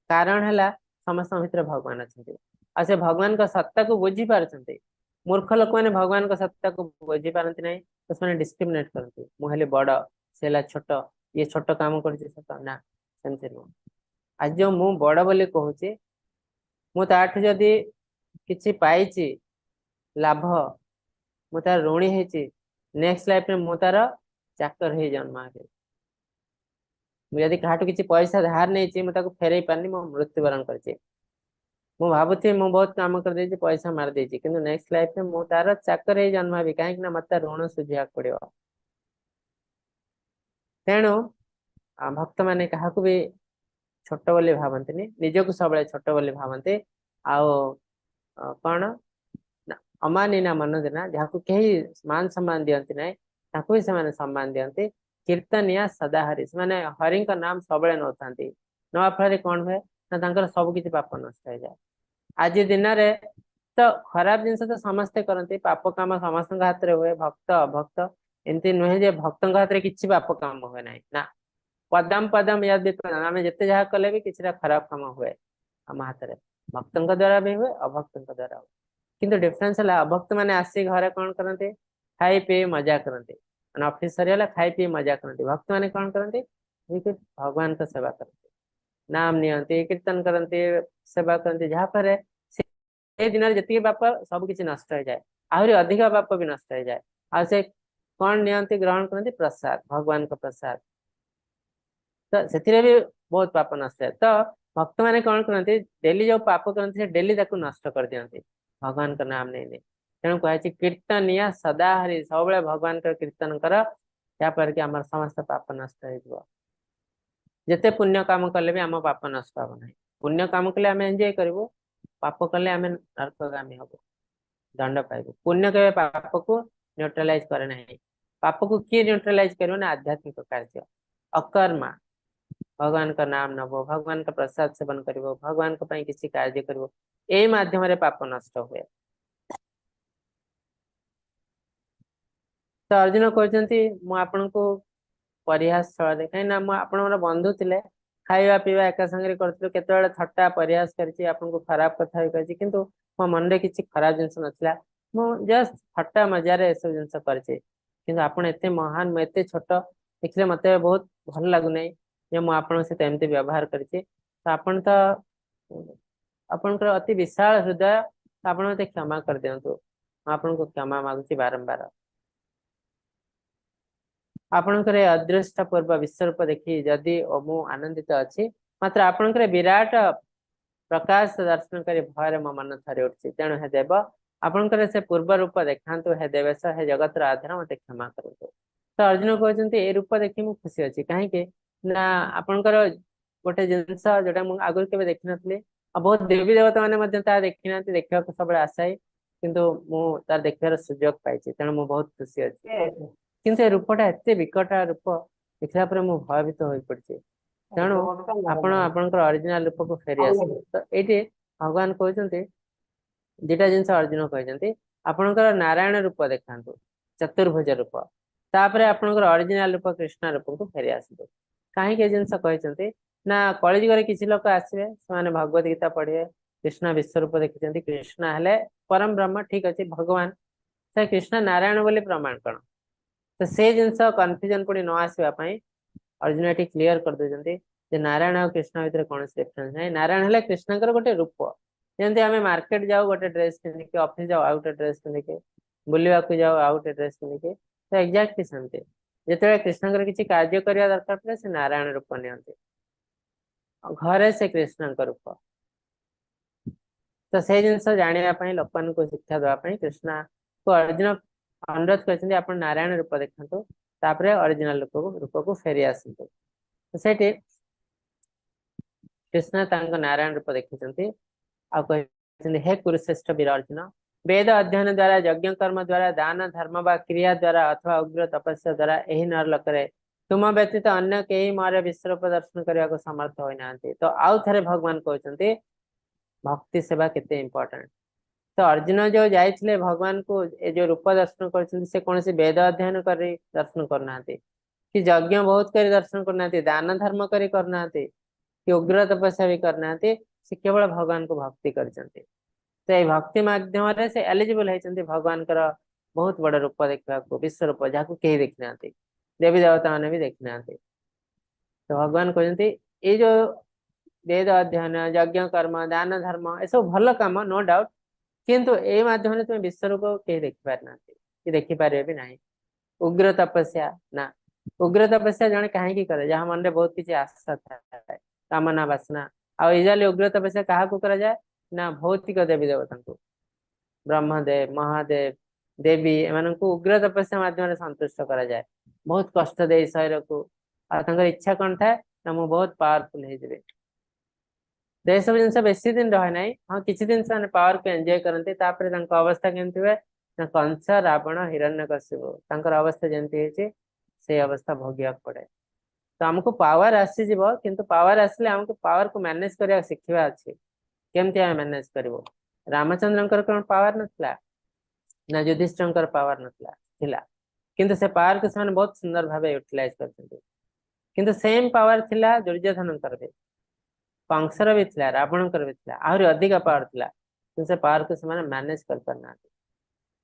कारण है समस्त भीतर भगवान अच्छा आ से भगवान का सत्ता को बुझी पार्टी मूर्ख लोक मैंने भगवान का सत्ता को बुझी पारती नहीं तो से डिस्क्रिमिनेट करती मुझे बड़ से छोट ये छोट काम कर ना सेमती नुह आज जो मु बड़ बोली कहूँ मुठ जदि किसी पाई लाभ मु तार ऋणी है नेक्स्ट लाइफ में मु तार चाकर हो जन्म हे मुझे क्या किसी पैसा धार नहीं मुझे फेरई पारनी मो मृत्युवरण कर भावुथी मु बहुत काम कर देती पैसा मार देती किंतु नेक्स्ट लाइफ में मु तार चाकर ही जन्म हे कहीं मत ऋण सुझा पड़ो तेणु भक्त मैंने क्या भी छोट बोली भावती निजक सब छोट बोली भावती आओ कौन अमानिना मन देना जहाँ कहीं मान सम्मान दिखती ना ताकू भी से सम्मान दिखती कीर्तनिया सदा हरि से हरि नाम सब नौता नवा फल कौन हुए ना सब किसी पाप नष्ट हो जाए आज दिन में तो खराब जिनस तो समस्ते करते पाप काम समस्त हाथ में हुए भक्त अभक्त एमती नुहे भक्त हाथ में किसी पाप काम हुए ना पदम पदम याद विपदम आम जिते जहाँ कले भी किसी खराब काम हुए आम हाथ में भक्त द्वारा भी हुए अभक्त द्वारा हुए किंतु डिफरेंस है अभक्त मैंने आसी घरे कौन करते खाई पी मजा करते ऑफिस सरीगला खाई पी मजा करते भक्त मैंने कौन करते भगवान का सेवा करते नाम नियंती कीर्तन करते सेवा करते जहाँ पर दिन जी बाप सब किसी नष्ट हो जाए आहरी अधिक बाप भी नष्ट हो जाए आ से कौन नियंती ग्रहण करते प्रसाद भगवान का प्रसाद तो से भी बहुत पाप नष्ट है तो भक्त मैंने कौन करते डेली जो पाप करते डेली नष्ट कर दिखते भगवान का नाम नहीं तेणु कहे कीर्तन या सदा हरि सब भगवान का कीर्तन कर यापर कि आम समस्त पाप नष्ट हो जिते पुण्य काम कले भी आम पाप नष्ट हम ना पुण्य काम कले आम एंजॉय करूँ पाप कले आम नरकगामी हम दंड पाइबू पुण्य के पाप को न्यूट्रलाइज करे ना पाप को किए न्यूट्रलाइज कर आध्यात्मिक कार्य अकर्मा भगवान का नाम नब भगवान का प्रसाद सेवन कर भगवान किसी कार्य कर माध्यम पाप नष्ट हुए तो अर्जुन कहते मु आपन को परिहास छल कहीं आपण बंधु थे खाଇବା पीवा एका संगे करथिलु केते थट्टा परिहास करछि आपन को खराब कथा भी करछि किंतु मो मन रे किछि खराब जिंस नथिला मु जस्ट थट्टा मजा रे सब जिंस करछि किंतु आपण एते महान मैं एते छोट देखले मते बहुत भल लागु नै जे मु आपण से एमते व्यवहार करछि तो आपण को अति विशाल हृदय आपण मते क्षमा कर दियंतु आपण को क्षमा मागुछि बारंबार आपणकर अदृष्ट पूर्व विश्वरूप देखी जदि मु आनंदित अच्छी मात्र आपणकर विराट प्रकाश दर्शन कर भय मो मन थरी उठी तेणु हे देव आपणकर से पूर्व रूप देखा हे देवेश हे जगत आधार मत क्षमा करूँ तो अर्जुन कहते ए रूप देखी मुझे खुशी अच्छी कहीं ना आपणकर गोटे जिनस जोटा मुझे आगुरी केवे देखी नी बहुत देवी देवता मैंने देखी ना देखा सब आशाए किंतु मु तार देखार सुजोग पाई तेणु मुझे बहुत खुशी अच्छी किंतु ए रूपटा एते विकट रूप देखला पर मु भयभीत होई पड़छि तेणु आपण आपनकर ओरिजिनल रूप को फेरी आस तो एठी भगवान कहते दुटा जिनस अर्जुन कहते आपनकर नारायण रूप देखांतु चतुर्भुज रूप तापर आपनकर ओरिजिनल रूप कृष्ण रूप को फेरी आसतु कहीं के जिनस कहते ना कलिजुग किसी लोक आसवे से भगवत गीता पढ़िए कृष्ण विश्वरूप देखते कृष्ण हेले परम ब्रह्म ठीक अच्छे भगवान से कृष्ण नारायण बोली प्रमाण कण तो से जिनस कन्फ्यूजन पुणी न आसवाई अर्जुन ये क्लीयर कर दे नारायण और कृष्ण भितर कौन डिफरेन्स ना नारायण है कृष्ण गोटे रूप जमी आम मार्केट जाऊ गोटे ड्रेस पिंधिक ऑफिस जाऊ आउ गोटे ड्रेस पिंधिक बुलवाक जाऊ आउ गोटे ड्रेस पिंधिक तो एक्जाक्टली सेमती जिते कृष्ण किसी कार्य करने दरकार पड़े से नारायण रूप नि घरे से कृष्ण रूप तो से जिन जानापी लोक शिक्षा देवाई कृष्ण को अर्जुन अनुरोध कर आप नारायण रूप देखते तापर ओरिजिनल रूप को फेरी आसतु तो सेठी कृष्ण नारायण रूप देखते हे कुरुश्रेष्ठ वीर अर्जुन वेद अध्ययन द्वारा यज्ञ कर्म द्वारा दान धर्म व क्रिया द्वारा अथवा उग्र तपस्या द्वारा यही नरलोक तुम व्यतीत अन्य कई मोर विश्वरूप दर्शन करने को समर्थ होना तो आउ थे भगवान कहते भक्ति सेवा केते इंपोर्टेंट तो अर्जुन जो जाइए भगवान को ये जो रूप दर्शन कर कौन वेद अध्ययन कर दर्शन करना कि यज्ञ बहुत कर दर्शन करना दान धर्म करना कि उग्र तपस्या भी करना से केवल भगवान को भक्ति कर तो ये भक्ति माध्यम से एलिजिबल होती भगवान बहुत बड़ रूप देखा विश्व रूप जहाँ कहीं देखी ना देवी देवता मैंने भी देखी ना तो भगवान कहते ये जो वेद अध्ययन यज्ञ कर्म दान धर्म ये सब भल कम नो डाउट किंतु ए माध्यम तुम विश्वरूप कहीं देखिपार ना कि देखिपारे भी ना उग्र तपस्या ना उग्र तपस्या जड़े कहीं करे जहाँ मन में बहुत किसी आशा था कामना वासना आजाली उग्र तपस्या क्या करा जाए ना भौतिक देवी देवता को ब्रह्मदेव महादेव देवी एम उग्र तपस्या माध्यम संतुष्ट करा जाए बहुत कष्ट दे शरीर को इच्छा कौन था ना मुझे बहुत पावरफुल हो सब जिन बेस दिन रहे ना हाँ किसी दिन से पावर को एंजॉय करते अवस्था केमती हुए कंस रावण हिरण्यकशिपु अवस्था जमती से अवस्था भोगिया पड़े तो आमको पावर आसीज किंतु पावर आसले आमको पावर को मैनेज करने शिखा अच्छे केमती आम मैनेज कर रामचंद्र कौन पावर नाला ना युधिष्ठिर पावर नाला किंतु से पावर को से बहुत सुंदर भाव यूटिलाइज कर सेम पावर थिला दुर्योधन भी कंसर भी था रावणकर भी था आहरी अधिक पावर था कि से पावर को से मैनेज कर पारना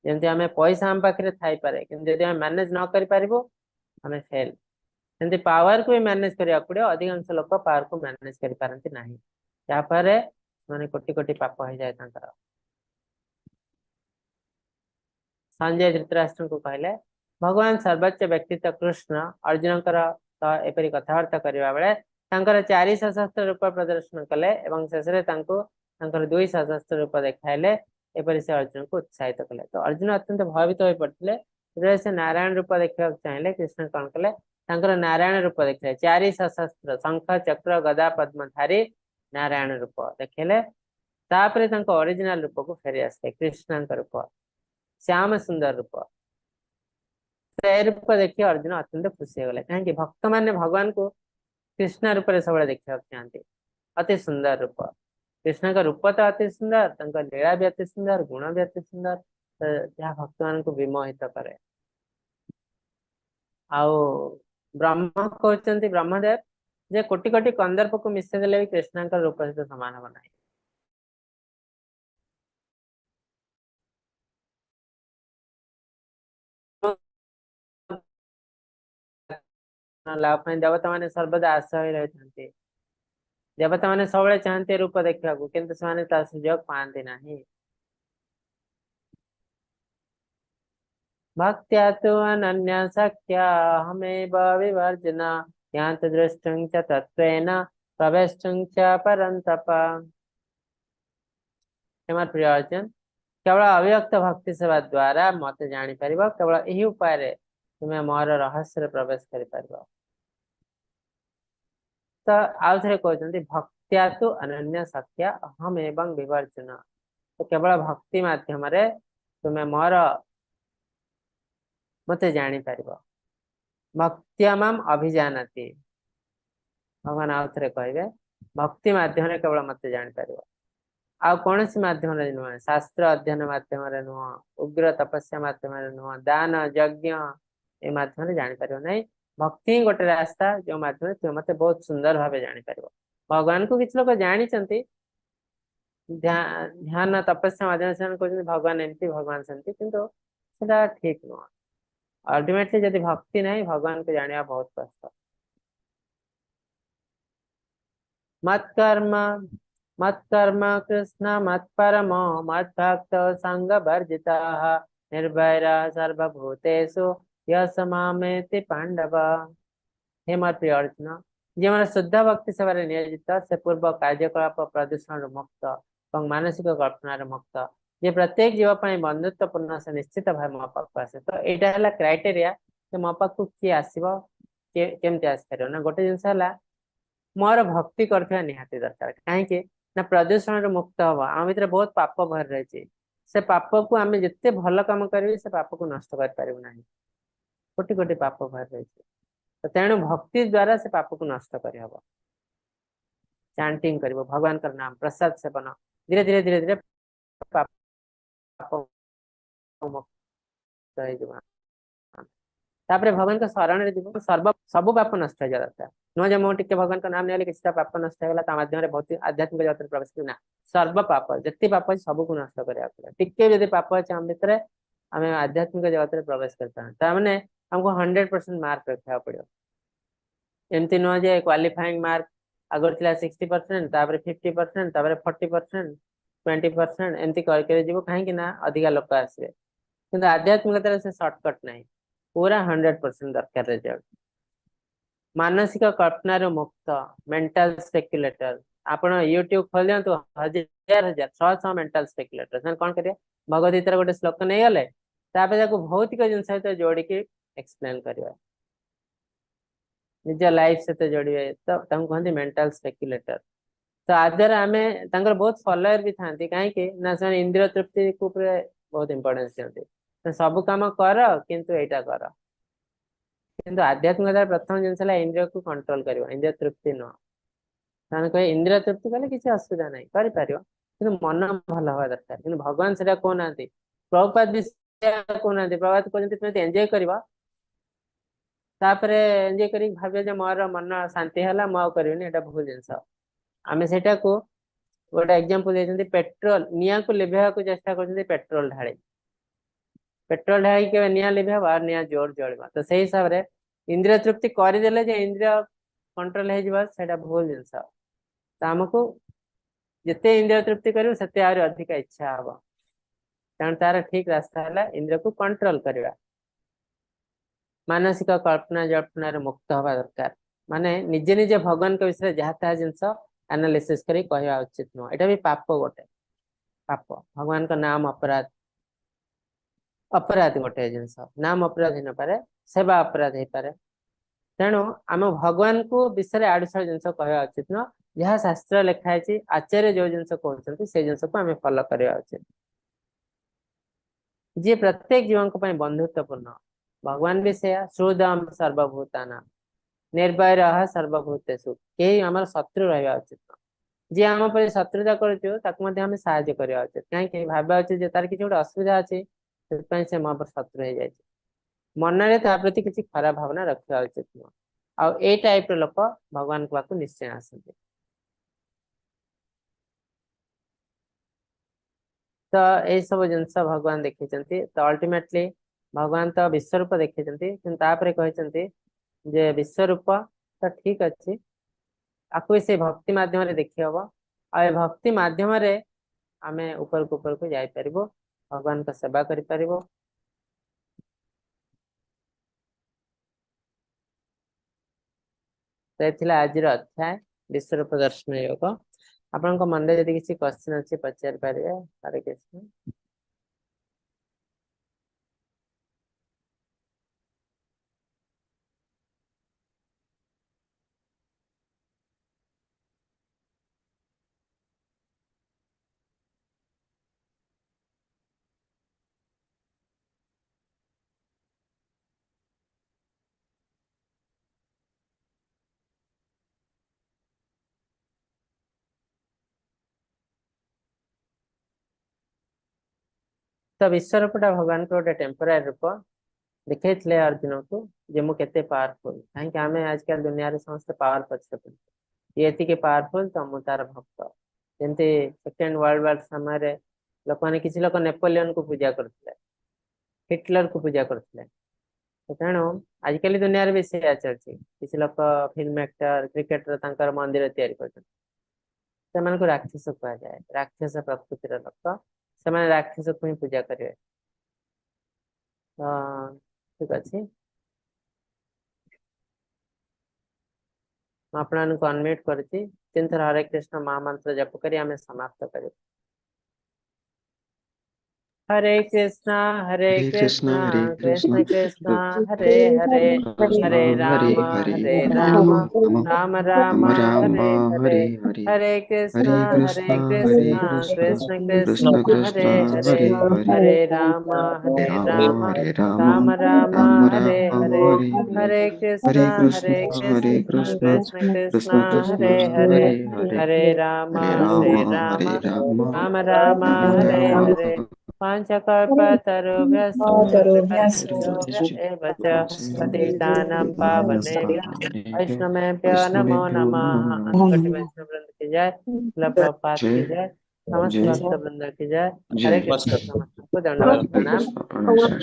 जमी आम पैसा आम पाखे थी पारे कि मैनेज न कर आम फेल सेमती पावर को भी मैनेज करा पड़े अधिकांश लोक पावर को मैनेज कर पारती ना यापर माने कोटि कोटि पाप हो जाए संजय धृतराष्ट्र को कहले भगवान सर्वोच्च व्यक्तित्व कृष्ण अर्जुन एपरी कथबार्ता करने बेले चारि सशस्त्र रूप प्रदर्शन कले शेष में 2 सशस्त्र रूप देखाइले एपरी से अर्जुन को उत्साहित कले तो अर्जुन अत्यंत भयभीत हो पड़ते से नारायण रूप देखा चाहिए कृष्ण कौन कले नारायण रूप देखा 4 सशस्त्र शंख चक्र गदा पद्मधारी नारायण रूप देखेले ओरिजिनल रूप को फेरी आसते कृष्ण रूप श्याम सुंदर रूप रूप देखिए अर्जुन अत्यंत खुशी हो गले कहीं भक्त मान भगवान को कृष्ण रूप सब देखा चाहते अति सुंदर रूप कृष्ण का रूप तो अति सुंदर लीला भी अति सुंदर गुण भी अति सुंदर जहाँ भक्त मान को विमोहित करे ଆଉ ବ୍ରହ୍ମ କହୁଛନ୍ତି ବ୍ରହ୍ମଦେବ ଯେ କୋଟି କୋଟି କନ୍ଦର୍ପକୁ ମିଶେଇ ଦେଲେ ବି କୃଷ୍ଣଙ୍କ ରୂପ ସହିତ ସମାନ ହବ ନାହିଁ। ଲାଭ ପାଇଁ ଦେବତା ମାନେ ସର୍ବଦା ଆଶା ହୋଇ ରହିଥାନ୍ତି। ଦେବତା ମାନେ ସବୁବେଳେ ଚାହାନ୍ତି ଏ ରୂପ ଦେଖିବାକୁ, କିନ୍ତୁ ସେମାନେ ତା ସୁଯୋଗ ପାଆନ୍ତି ନାହିଁ। भक्त्या तु अनन्या सख्या हमेव विवर्जिन यान्ति दृष्टुं च तत्त्वेन प्रवेष्टुं च परन्तप। हे प्रिय अर्जुन, केवल अव्यक्त भक्ति सेवा द्वारा मत जानी परिबो, केवल यही उपाय रे तुम्हें मोर रहस्य रे प्रवेश करि परिबो। तो आउ थे कहते भक्त्या तु अनन्या सख्या अहम एवं विवर्जन। तो केवल भक्ति माध्यम रे तुम्हें मोर मते जानी परिबो। भक्त्या माम अभिजानति। भगवान आउ थे कहबे भक्ति माध्यम रे केवल मते जानी परिबो। आ कौन सी माध्यम रे नुह, शास्त्र अध्ययन माध्यम रे नुह, उग्र तपस्या माध्यम रे नुह, दान यज्ञ ए माध्यम रे जानी परिबो नहीं। भक्ति ही गोटे रास्ता जो माध्यम तुम मते बहुत सुंदर भावे जानी परिबो। भगवान को किछ लोग जानी चंती, ध्यान तपस्या माध्यम से कहते भगवान एमती भगवान सेमती, किंतु सेटा ठीक नुह। अल्टीमेटली यदि भक्ति नहीं, भगवान को जानिया बहुत कष्ट। मत्कर्म मत्कर्म कृष्ण मत्परमो मद्भक्त संग वर्जिताः निर्भयः सर्वभूतेषु यः मामेति पांडव। हे मत प्रिय अर्जुन, जे मन शुद्ध भक्ति सेवारे नियोजित से पूर्व कार्यकलाप प्रदूषण मुक्त और मानसिक कल्पना मुक्त, जे प्रत्येक जीव ପାଇଁ बंधुत्वपूर्ण से निश्चित भाव मो पाखକୁ आसे। तो एटा हला क्राइटेरिया जे मो पाखକୁ की आसीबो, केमति आसी परियो ना। गोटे जिंस हला मोर भक्ति करथिया निहाती दरकार। काहे कि ना प्रदूषण रे मुक्त हवा, आम भितर बहुत पाप भर रही, से पाप को आम जिते भल काम करी से पाप को नष्ट कर पारिबु नाही। कोटि कोटि पाप भर रही, तो तेणु भक्ति द्वारा से पाप को नष्ट कर हब। चैंटिंग करिवो भगवान का नाम, प्रसाद सेवन, धीरे धीरे धीरे धीरे पाप मुक्त हो जिवो। तापरे भगवान का शरण रे जीव, सर्व सब पाप नष्ट हो जाता नुह जे मो टिके भगवान का नाम नेले किछटा पाप नष्ट हो गला, ता माध्यम रे बहुत आध्यात्मिक जगत रे प्रवेश करना। सर्व पाप जति पाप अछि सब को नष्ट करिया पड़े। टिके यदि पाप अछि हम भितरे, आमे आध्यात्मिक जगत रे प्रवेश करता, ता माने हमको 100% मार्क रखा पड़ियो। एमती नुह जे क्वालिफाइंग मार्क आगर थिला 60%, तापरे 50%, तापरे 40%, 20% एमती करके जीवो, काहे कि ना अधिका लोक आसे। किंतु आध्यात्मिकता से शॉर्टकट नहीं, पूरा 100% दरकार रिजल्ट। मानसिक कल्पना रो मुक्त, मेंटल स्पेक्युलेटर। आपण यूट्यूब खोल दियंतु, हजार हजार सौ सौ मेंटल स्पेक्युलेटर से कोन करिया, भगवत गीता गोटे श्लोक नहीं गले, तापर जाको भौतिक जिनस सहित जोड़ी के एक्सप्लेन करिया, निज लाइफ से जोड़िए, तो तांको कहंती मेंटल स्पेक्युलेटर। तो आदर आमे तांकर बहुत फॉलोअर भी थांती, काहे कि ना से इंद्रिय तृप्ति को बहुत इंपोर्टेंस दियंती। तो सब काम कर किंतु एटा कर, किंतु आध्यात्मिकता प्रथम जिनस इंद्रिय को कंट्रोल कर, इंद्रिय तृप्ति नुह। कहे इंद्रिय तृप्ति कले किसी असुविधा नहीं, करिपारियो, किंतु मन भल हवा दरकार। किंतु भगवान सेटा कहना, प्रभुपाद भी कहना, प्रभुपाद कहते तुम एंजॉय करवा, तापरे एंजॉय करी भाबे जे मोर मन शांति हला मो करबिनी, एटा भूल जिंस। आमे सेटा को गोटे एग्जांपल देछन्ती, पेट्रोल निया को लिभेवा को चेष्टा करछन्ती, पेट्रोल ढाळे, पेट्रोल ढाई के निया लिभेवा और निया जोर जळबा। तो सही हिसाब रे इंद्रिय तृप्ति करि देले जे इंद्रिय कंट्रोल हे जिबा, सेटा भूल जिंस। तो हमको जिते इंद्रिय तृप्ति करू सेते आरो अधिक इच्छा हबो, कारण तार ठीक रास्ता हला इंद्रिय को कंट्रोल करबा। मानसिक कल्पना जल्पना रे मुक्त हवा दरकार, माने निजे निजे भगवान के विषय जहा ता जिंस एनालिसिस करी कहवा उचित नो। एटा भी पाप गोटे, पाप भगवान का नाम अपराध, अपराध गोटे जिंस, नाम अपराध न पारे, सेवा अपराध हे पारे। तेणु आम भगवान को विषय आड़ुसाड़ जिन कहवा उचित न, जहाँ शास्त्र लिखाई आचार्य जो जिन कहते से जिन को आम फॉलो करवा उचित। जी प्रत्येक जीवन को बंधुत्वपूर्ण, भगवान भी से श्रुदम सर्वभूताना निर्भय सर्वभूतेषु, कहीं आम शत्रु रहा उचित न। जी आम पर शत्रुता करें साहय करवा उचित, कहीं भावा उचित तार किसी गोटे असुविधा अच्छी से मो पर शत्रु हो जाए। मन रे ता प्रति किसी खराब भावना रखा उचित नुह आ ए टाइप रो लोक भगवान को पाखु निश्चय आसंते तो ए सब जिनस भगवान देखि तो अल्टीमेटली भगवान तो विश्व रूप देखि कहते जे विश्व रूप तो ठीक अच्छे आपको से भक्ति माध्यम रे देखि हबो आ ए भक्ति माध्यम रे आमे ऊपर को जाई परिबो भगवान का सेवा करि परिबो तो एथिला आज रो अध्याय विश्व रूप दर्शन योग आपन को मन रे यदि किसी क्वेश्चन अछि पचार परिबे हरे कृष्ण तो विश्व रूपटा भगवान को गोटे टेम्पोरारी रूप देखते अर्जुन को जे मु केते पावरफुल कहीं आम आजकल दुनिया रे समस्त पावर पछे ये एतिके पावरफुल तो मु तार भक्त जमती सेकेंड वर्ल्ड वार समय लोक मैंने किसी लोग नेपोलियन को पूजा करते हिटलर को पूजा करते तेणु आजिकल दुनिया रे भी से चलती किसी लोग फिल्म एक्टर क्रिकेटर तांकर मंदिर तैयारी करते को राक्षस कह जाए राक्षस प्रकृतिर लोक से राक्षस को ही पूजा करेंगे ठीक अच्छे आपको अनम्यूट करती 3 थर हरे कृष्ण महामंत्र जप करी आमे समाप्त करें हरे कृष्णा
हरे कृष्णा
कृष्ण कृष्णा हरे हरे हरे
हरे
राम
हरे
हरे
हरे
राम
राम
राम
राम
राम
राम
हरे हरे
हरे हरे
हरे
हरे
कृष्णा
कृष्णा
कृष्ण
कृष्ण
कृष्णा
कृष्ण
हरे हरे
हरे हरे
हरे राम
हरे
हरे
राम
राम
हरे राम
राम राम
राम
हरे
राम
हरे
हरे हरे
हरे
हरे
कृष्णा
कृष्ण हरे कृष्ण
कृष्ण कृष्णा
कृष्ण कृष्ण
हरे हरे
हरे हरे
हरे राम
हरे राम
हरे राम
हरे राम
राम राम
राम
हरे
राम
हरे पाञ्चकल्पतरुभ्यश्च
कृष्ण
एव च पतितानां पावनेभ्यः वैष्णवेभ्यो नमो नमः अंतकोटि वैष्णव वृंद की जय शिल प्रभुपाद
जय
की जय समस्त
जय
भक्त वृंद की जय हरे
जय
कृष्ण
जय
समस्त को दंडवत
हरे
प्रणाम
कृष्ण प्रणव